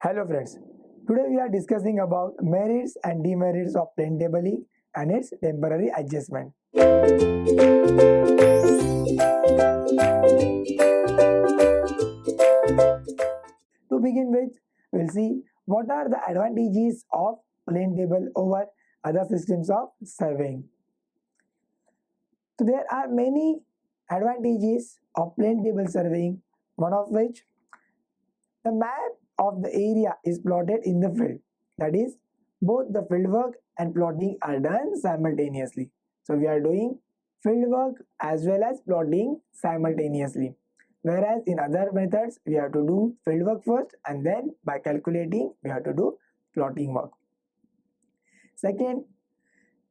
Hello friends, today we are discussing about merits and demerits of plane tabling and its temporary adjustment. To begin with, we'll see what are the advantages of plane table over other systems of surveying. So there are many advantages of plane table surveying, one of which the map of the area is plotted in the field. That is, both the field work and plotting are done simultaneously. So we are doing field work as well as plotting simultaneously. Whereas in other methods, we have to do field work first and then by calculating, we have to do plotting work. Second,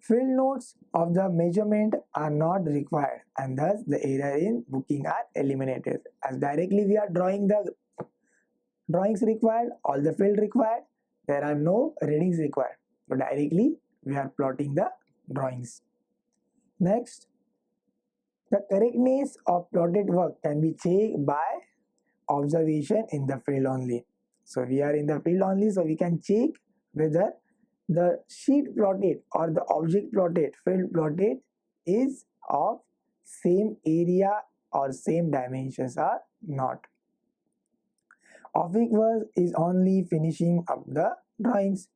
field notes of the measurement are not required and thus the error in booking are eliminated. As directly we are drawing the drawings required, all the field required, there are no readings required. So directly we are plotting the drawings. Next, the correctness of plotted work can be checked by observation in the field only. So we are in the field only, so we can check whether the sheet plotted or the object plotted, field plotted is of same area or same dimensions or not. Office work is only finishing up the drawings.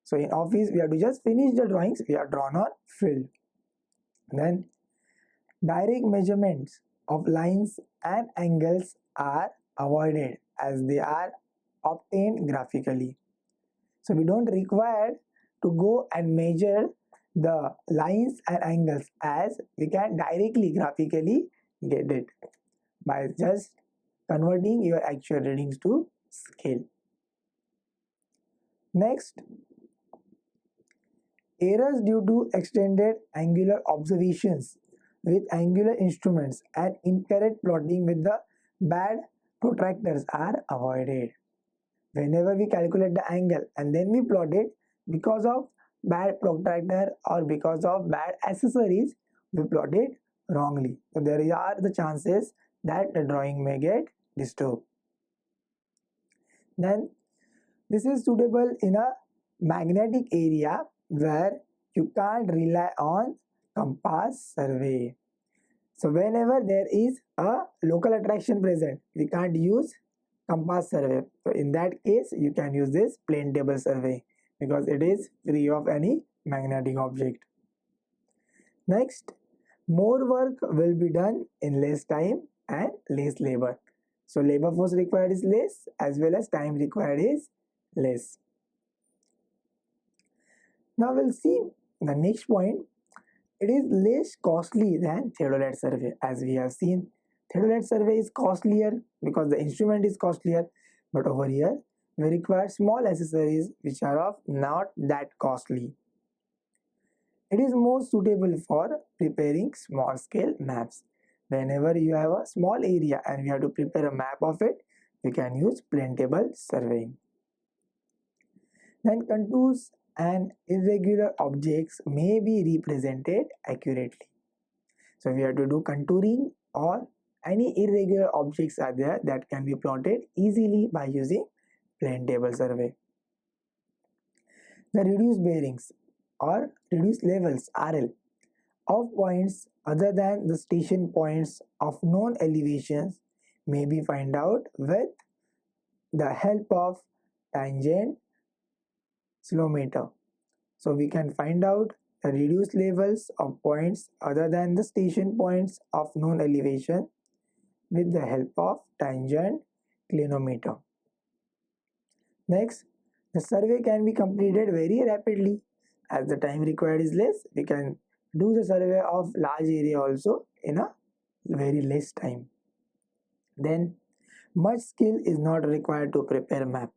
So in office we have to just finish the drawings we have drawn on field. Then direct measurements of lines and angles are avoided as they are obtained graphically. So we don't require to go and measure the lines and angles as we can directly graphically get it by just converting your actual readings to scale. Next, errors due to extended angular observations with angular instruments and incorrect plotting with the bad protractors are avoided. Whenever we calculate the angle and then we plot it, because of bad protractor or because of bad accessories, we plot it wrongly. So there are the chances that the drawing may get disturbed. Then this is suitable in a magnetic area where you can't rely on compass survey. So whenever there is a local attraction present, we can't use compass survey. So in that case, you can use this plane table survey because it is free of any magnetic object. Next, more work will be done in less time and less labor. So labor force required is less as well as time required is less. Now we'll see the next point. It is less costly than theodolite survey. As we have seen, theodolite survey is costlier because the instrument is costlier, but over here we require small accessories which are of not that costly. It is more suitable for preparing small scale maps. Whenever you have a small area and we have to prepare a map of it, we can use plane table surveying. Then contours and irregular objects may be represented accurately. So we have to do contouring or any irregular objects are there that can be plotted easily by using plane table survey. The reduced bearings or reduced levels RL of points other than the station points of known elevations may be found out with the help of tangent slometer. So we can find out the reduced levels of points other than the station points of known elevation with the help of tangent clinometer. Next, the survey can be completed very rapidly. As the time required is less, we can do the survey of large area also in a very less time. Then much skill is not required to prepare map.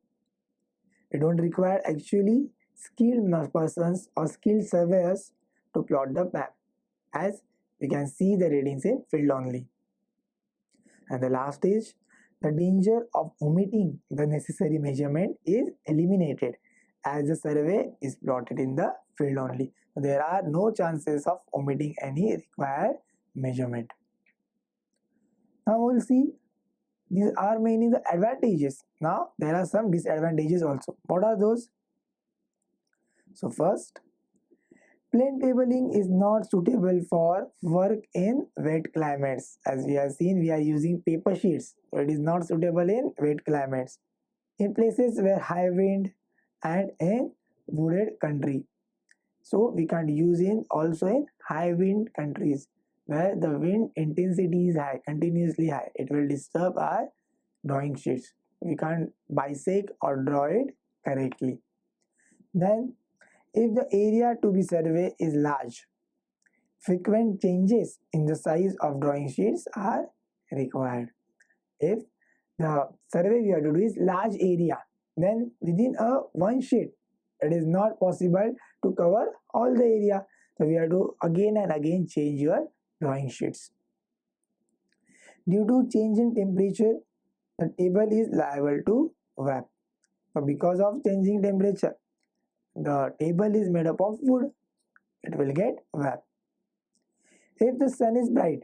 We don't require actually skilled persons or skilled surveyors to plot the map, as we can see the readings in field only. And the last is the danger of omitting the necessary measurement is eliminated as the survey is plotted in the field only. There are no chances of omitting any required measurement. Now we'll see these are mainly the advantages. Now there are some disadvantages also. What are those? So first, plain tabling is not suitable for work in wet climates. As we have seen, we are using paper sheets, so it is not suitable in wet climates. In places where high wind and in wooded country. So we can't use in also in high wind countries where the wind intensity is high, continuously high. It will disturb our drawing sheets. We can't bisect or draw it correctly. Then if the area to be surveyed is large, frequent changes in the size of drawing sheets are required. If the survey we have to do is large area, then within a one sheet it is not possible to cover all the area. So we have to again and again change your drawing sheets. Due to change in temperature, the table is liable to warp. So because of changing temperature, the table is made up of wood. It will get warped. If the sun is bright,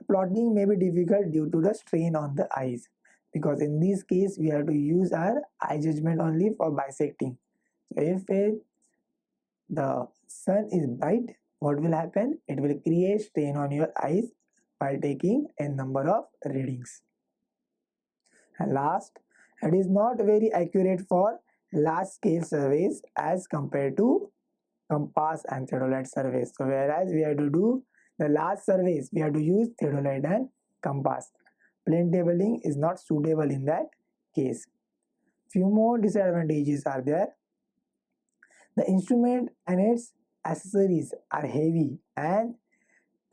plotting may be difficult due to the strain on the eyes, because in this case we have to use our eye judgment only for bisecting. So if the sun is bright, what will happen? It will create strain on your eyes while taking a number of readings. And last, it is not very accurate for large scale surveys as compared to compass and theodolite surveys. So whereas we have to do the large surveys, we have to use theodolite and compass. Plain tabling is not suitable in that case. Few more disadvantages are there. The instrument and its accessories are heavy and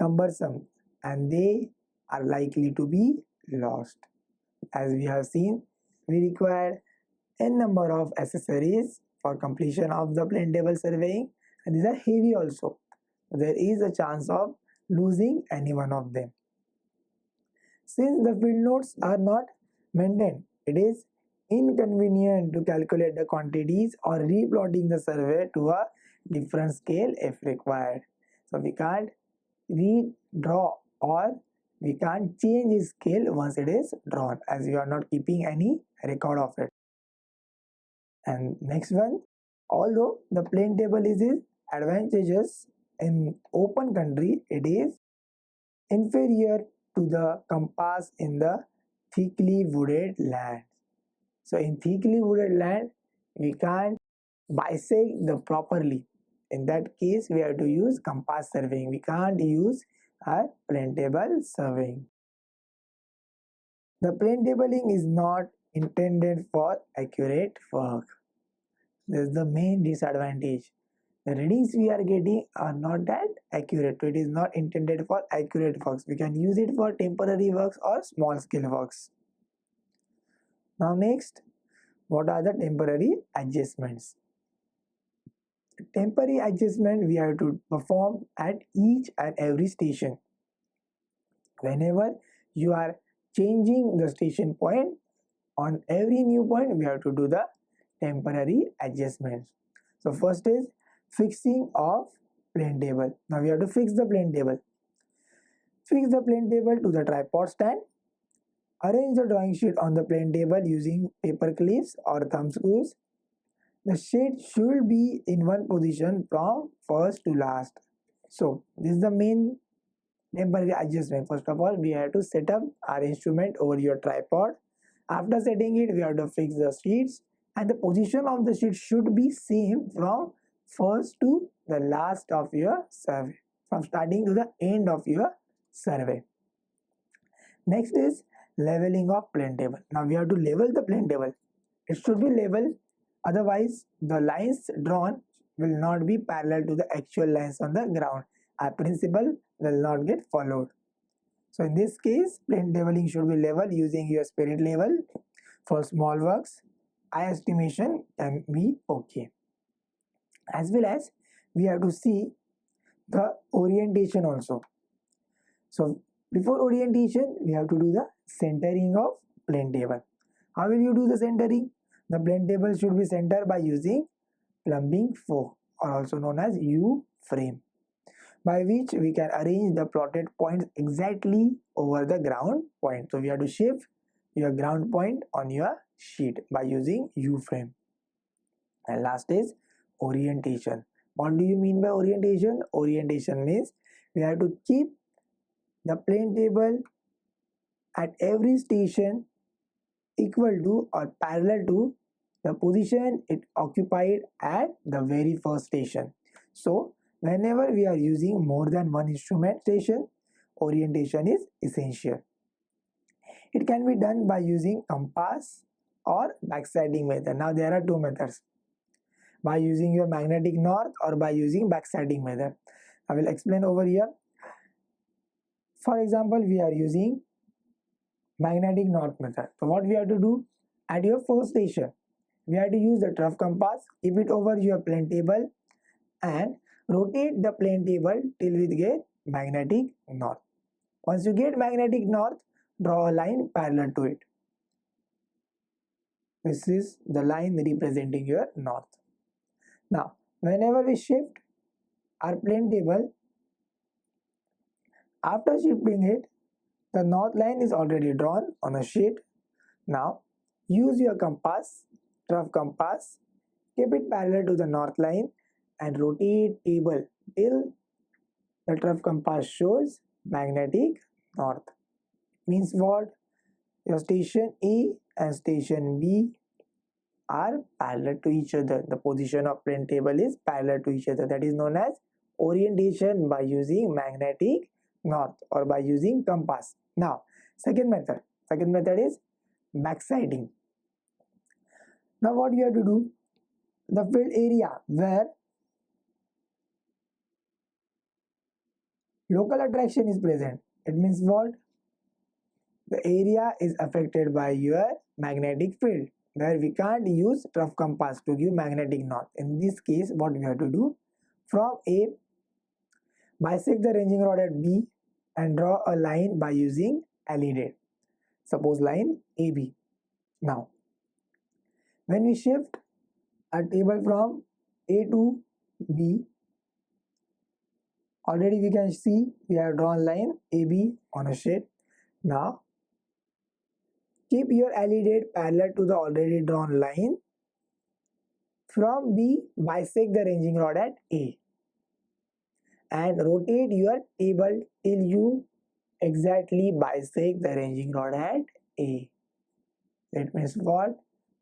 cumbersome, and they are likely to be lost. As we have seen, we require n number of accessories for completion of the plain table surveying, and these are heavy also. There is a chance of losing any one of them. Since the field notes are not maintained, it is inconvenient to calculate the quantities or replotting the survey to a different scale if required. So we can't redraw or we can't change the scale once it is drawn, as we are not keeping any record of it. And next one, although the plain table is advantageous in open country, it is inferior to the compass in the thickly wooded land. So in thickly wooded land, we can't bisect the properly. In that case, we have to use compass surveying. We can't use a plain table surveying. The plain tabling is not intended for accurate work. This is the main disadvantage. The readings we are getting are not that accurate. It is not intended for accurate works. We can use it for temporary works or small scale works. Now next, what are the temporary adjustments? Temporary adjustment we have to perform at each and every station. Whenever you are changing the station point, on every new point we have to do the temporary adjustments. So first is fixing of plain table. Now we have to fix the plain table. Fix the plain table to the tripod stand. Arrange the drawing sheet on the plain table using paper clips or thumb screws. The sheet should be in one position from first to last. So this is the main temporary adjustment. First of all, we have to set up our instrument over your tripod. After setting it, we have to fix the sheets, and the position of the sheet should be same from first to the last of your survey, from starting to the end of your survey. Next is leveling of plain table. Now we have to level the plain table. It should be level, otherwise the lines drawn will not be parallel to the actual lines on the ground. Our principle will not get followed. So in this case, plain tabling should be level using your spirit level. For small works, eye estimation can be okay. As well as we have to see the orientation also. So before orientation, we have to do the centering of plain table. How will you do the centering? The plain table should be centered by using plumbing fork, or also known as U-frame, by which we can arrange the plotted points exactly over the ground point. So we have to shift your ground point on your sheet by using U frame. And last is orientation. What do you mean by orientation? Orientation means we have to keep the plane table at every station equal to or parallel to the position it occupied at the very first station. So whenever we are using more than one instrument station, orientation is essential. It can be done by using compass or backsliding method. Now there are two methods, by using your magnetic north or by using backsliding method. I will explain over here. For example, we are using magnetic north method. So what we have to do, at your first station, we have to use the trough compass, keep it over your plane table and rotate the plane table till we get magnetic north. Once you get magnetic north, draw a line parallel to it. This is the line representing your north. Now, whenever we shift our plane table, after shifting it, the north line is already drawn on a sheet. Now, use your compass, trough compass, keep it parallel to the north line and rotate table till the trough compass shows magnetic north. Means what? Your station A and station B are parallel to each other. The position of plane table is parallel to each other. That is known as orientation by using magnetic north or by using compass. Now, second method is backsliding. Now what you have to do, the field area where local attraction is present, it means what? The area is affected by your magnetic field, where we can't use trough compass to give magnetic north. In this case, what we have to do, from A, bisect the ranging rod at B and draw a line by using leaded. Suppose line AB. Now, when we shift our table from A to B, already we can see we have drawn line AB on a sheet. Now, keep your leaded parallel to the already drawn line. From B, bisect the ranging rod at A and rotate your table till you exactly bisect the ranging rod at A. That means what?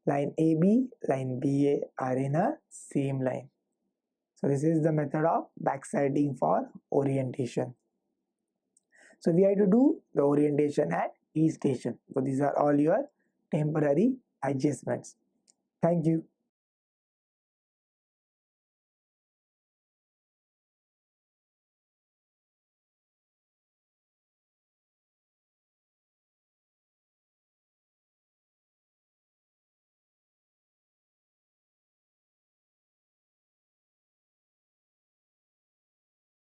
Line AB, line BA are in a same line. So this is the method of backsliding for orientation. So we have to do the orientation at each station. So these are all your temporary adjustments. Thank you.